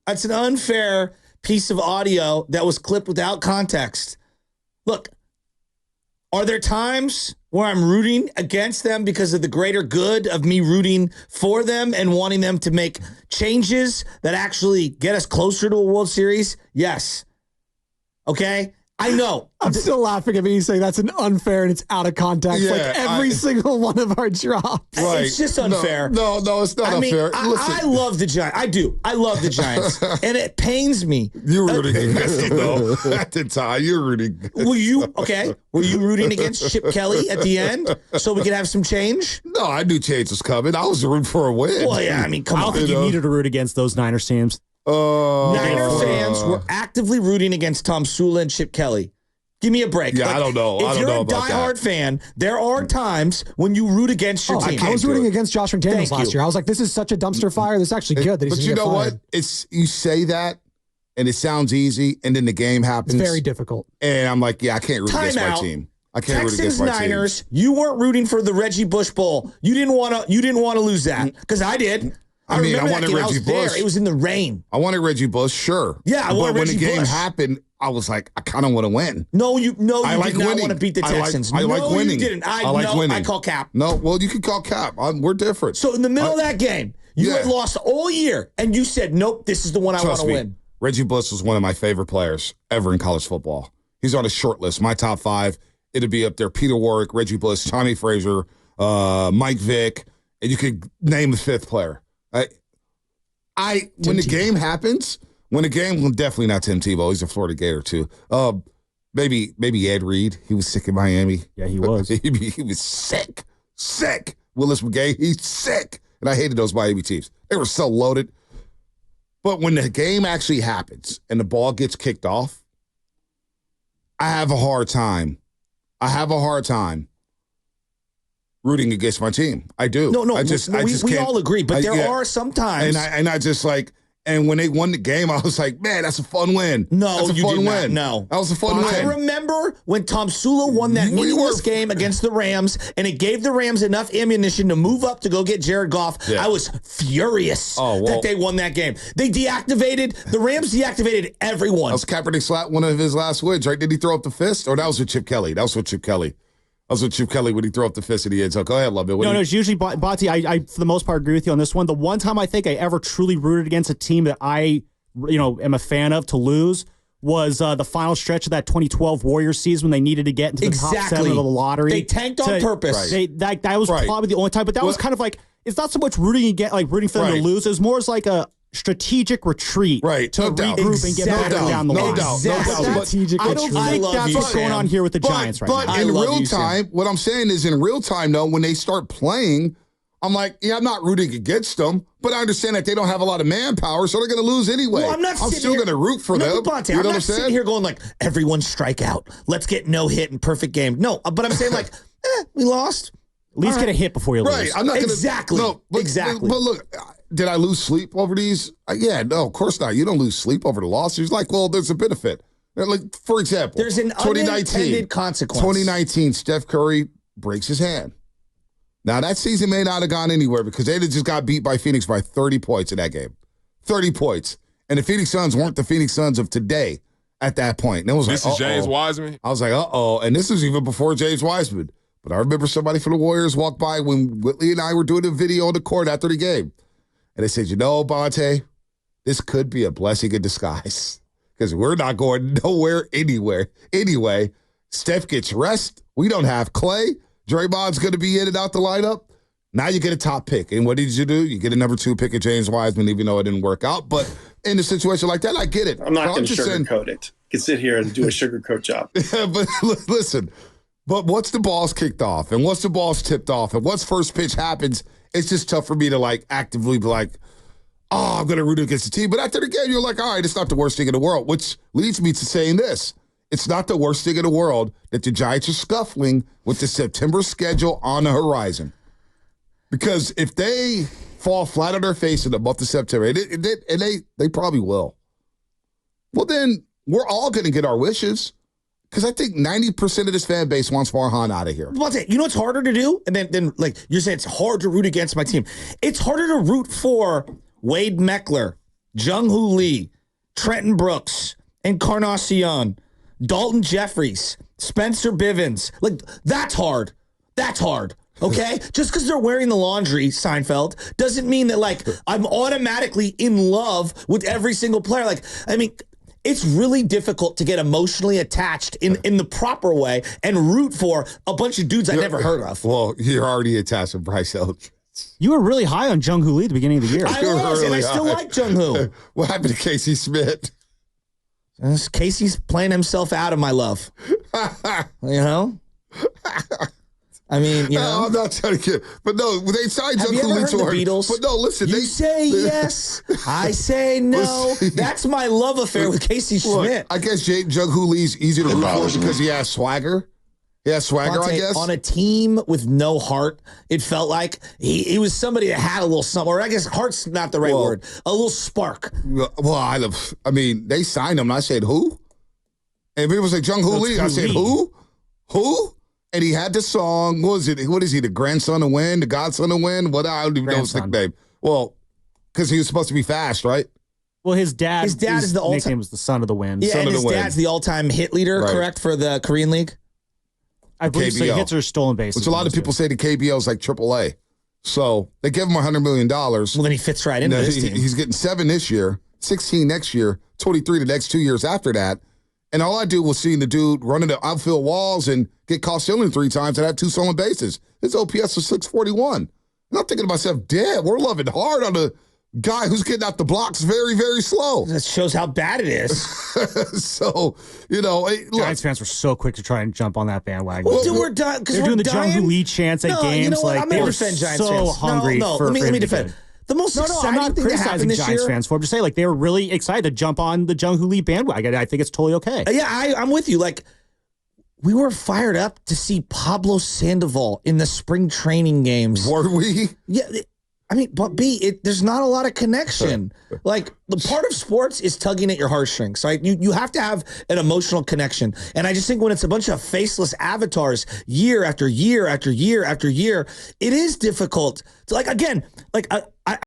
That's an unfair piece of audio that was clipped without context. Look, are there times where I'm rooting against them because of the greater good of me rooting for them and wanting them to make changes that actually get us closer to a World Series? Yes. Okay? I know. I'm still laughing at me saying that's an unfair and it's out of context. Yeah, like every single one of our drops. Right. It's just unfair. No, it's not unfair. I love the Giants. I do. I love the Giants. And it pains me. You're rooting against them, though. At the time, you're rooting. Were you rooting against Chip Kelly at the end so we could have some change? No, I knew change was coming. I was rooting for a win. Well, yeah, I mean, come on. I don't think you needed to root against those Niners teams. Niner fans were actively rooting against Tom Sula and Chip Kelly. Give me a break. Yeah, I don't know. If you're a diehard fan, there are times when you root against your team. I was rooting against Josh McDaniels last year. I was like, this is such a dumpster fire. This is actually good that he's But you know what? You say that, and it sounds easy, and then the game happens. It's very difficult. And I'm like, yeah, I can't root against my team. I can't root against my team. Texans Niners, you weren't rooting for the Reggie Bush Bowl. You didn't want to lose that because I did. I mean, I wanted Reggie Bush. It was in the rain. I wanted Reggie Bush, sure. Yeah, I wanted Reggie Bush. But when the game happened, I was like, I kind of want to win. No, you did not want to beat the Texans. I like winning. You didn't. I like winning. I call cap. No, well, you can call cap. We're different. So in the middle of that game, you had lost all year, and you said, nope, this is the one I want to win. Reggie Bush was one of my favorite players ever in college football. He's on a short list. My top 5, it'd be up there. Peter Warrick, Reggie Bush, Tommy Frazier, Mike Vick, and you could name the 5th player. When the game happens, well, definitely not Tim Tebow. He's a Florida Gator too. Maybe Ed Reed. He was sick in Miami. Yeah, he was. he was sick. Willis McGay, he's sick. And I hated those Miami teams. They were so loaded. But when the game actually happens and the ball gets kicked off, I have a hard time rooting against my team. I do. No, we all agree, but there are some times. And I just like, and when they won the game, I was like, man, that's a fun win. No, that's a fun win. No. That was a fun win. I remember when Tom Sula won that meaningless game against the Rams, and it gave the Rams enough ammunition to move up to go get Jared Goff. Yeah. I was furious that they won that game. The Rams deactivated everyone. That was Kaepernick slapped one of his last wins, right? Did he throw up the fist? Or that was with Chip Kelly? That was with Chip Kelly when he threw up the fist in the end zone. Go ahead, Love It. No, it's usually Bati. I for the most part agree with you on this one. The one time I think I ever truly rooted against a team that I, am a fan of to lose was the final stretch of that 2012 Warriors season when they needed to get into the top 7 of the lottery. They tanked on purpose. That was probably the only time. But that was kind of like, it's not so much rooting for them to lose. It was more as like a strategic retreat to regroup and get back down the line. No doubt. Strategic retreat. I think that's what's going on here with the Giants right now. But in real time, what I'm saying is in real time, though, when they start playing, I'm like, I'm not rooting against them, but I understand that they don't have a lot of manpower, so they're going to lose anyway. Well, I'm still going to root for them. Bonte, I'm not sitting here going like, everyone strike out. Let's get no hit and perfect game. No, but I'm saying like, we lost. At least get a hit before you lose. Right. I'm not going to. Exactly. No, exactly. But look, did I lose sleep over these? Yeah, no, of course not. You don't lose sleep over the losses. Like, well, there's a benefit. Like, for example, there's an unintended consequence. 2019, Steph Curry breaks his hand. Now, that season may not have gone anywhere because they just got beat by Phoenix by 30 points in that game. 30 points. And the Phoenix Suns weren't the Phoenix Suns of today at that point. And it was this is James Wiseman? I was like, uh-oh. And this was even before James Wiseman. But I remember somebody from the Warriors walked by when Whitley and I were doing a video on the court after the game. And they said, Bonte, this could be a blessing in disguise because we're not going nowhere anyway. Steph gets rest. We don't have Clay. Draymond's going to be in and out the lineup. Now you get a top pick. And what did you do? You get a number 2 pick of James Wiseman, even though it didn't work out. But in a situation like that, I get it. I'm not going to sugarcoat it. You can sit here and do a sugarcoat job. But listen, but once the ball's kicked off and once the ball's tipped off and once first pitch happens, it's just tough for me to like actively be like, oh, I'm going to root against the team. But after the game, you're like, all right, it's not the worst thing in the world, which leads me to saying this. It's not the worst thing in the world that the Giants are scuffling with the September schedule on the horizon. Because if they fall flat on their face in the month of September, and they probably will, well, then we're all going to get our wishes. Because I think 90% of this fan base wants Farhan out of here. You know what's harder to do? And then you're saying it's hard to root against my team. It's harder to root for Wade Meckler Jung-Hoo Lee, Trenton Brooks, Encarnacion, Dalton Jeffries, Spencer Bivens. Like, that's hard. That's hard. Okay? Just because they're wearing the laundry, Seinfeld, doesn't mean that, like, I'm automatically in love with every single player. Like, I mean, it's really difficult to get emotionally attached in the proper way and root for a bunch of dudes I never heard of. Well, you're already attached to Bryce Eldridge. You were really high on Jung-Hoo Lee at the beginning of the year. I was, and I still like Jung-Hoo. What happened to Casey Smith? Casey's playing himself out of my love. You know? I mean, you know. No, I'm not trying to get, but no, they signed Have you Jung-Hoo ever Lee heard to the her. Beatles? But no, listen, You say yes, I say no. Listen. That's my love affair with Casey Look, Schmidt. I guess Jung-Hoo Lee's easy to root for because he has swagger. He has swagger, I Fonte, guess. on a team with no heart, it felt like he was somebody that had a little something, or I guess heart's not the right word, a little spark. Well, I mean, they signed him, and I said, who? And people say Jung-Hoo Lee. I said, who? Who? And he had the song. What was it? What is he? The grandson of Wind? The godson of Wind? What? I don't even know his nickname. Well, because he was supposed to be fast, right? Well, his dad is the all-time nickname was the Son of the Wind. Yeah, Son and of his the Wind. dad's the all-time hit leader, Right. correct, for the Korean League? I believe so. KBO. Hits or stolen bases. Which a lot of people say the KBO is like AAA. So they give him $100 million. Well, then he fits right into this team. He's getting 7 this year, 16 next year, 23 the next 2 years after that. And all I do was see the dude running the outfield walls and get caught stealing 3 times and had 2 stolen bases. His OPS was 641. And I'm thinking to myself, damn, we're loving hard on a guy who's getting out the blocks very, very slow. That shows how bad it is. So, you know, hey, look, Giants fans were so quick to try and jump on that bandwagon. Well, dude, we're done because They're we're doing the dying. Jung-Hoo Lee chants at No, games. you know what? Like I'm they going were to defend Giants so fans. hungry. No, for let him me to defend. get- The most I'm exciting not thing that happened criticizing this Giants year. fans for it. I'm just saying, like, they were really excited to jump on the Jung-Hoo Lee bandwagon. I think it's totally okay. Yeah, I'm with you. Like, we were fired up to see Pablo Sandoval in the spring training games. were we? Yeah, I mean, but there's not a lot of connection. Like, the part of sports is tugging at your heartstrings, right? You have to have an emotional connection. And I just think when it's a bunch of faceless avatars year after year after year after year, it is difficult. So, like, again, like, I